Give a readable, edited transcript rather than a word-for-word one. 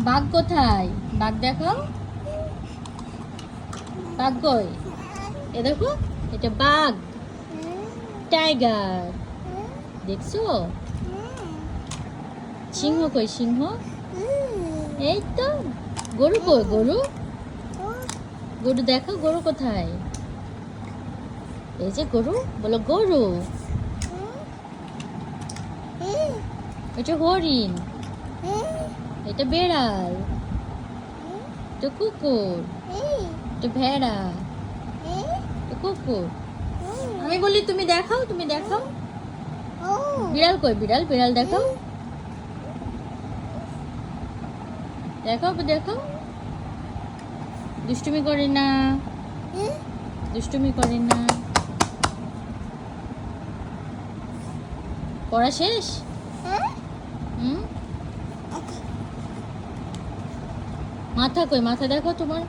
বাঘ কোথায়? বাঘ দেখো, বাঘ কই? এ দেখো, এটা বাঘ, টাইগার। দেখছো? সিংহ কই? সিংহ এই তো। গরু কই? গরু, গরু দেখো, গরু কোথায়? এই যে গরু, বলো গরু। এটা হরিণ, এটা বেড়াল, এটা কুকুর, এটা ভেড়া, এটা কুকুর। আমি বলি তুমি দেখাও, তুমি দেখাও। বিড়াল কই? বিড়াল, বিড়াল দেখাও, দেখাও, দেখাও। দুষ্টুমি করে না, দুষ্টুমি করে না। পড়া শেষ? হুম। মাথা কই? মাথা দেখো তোমার।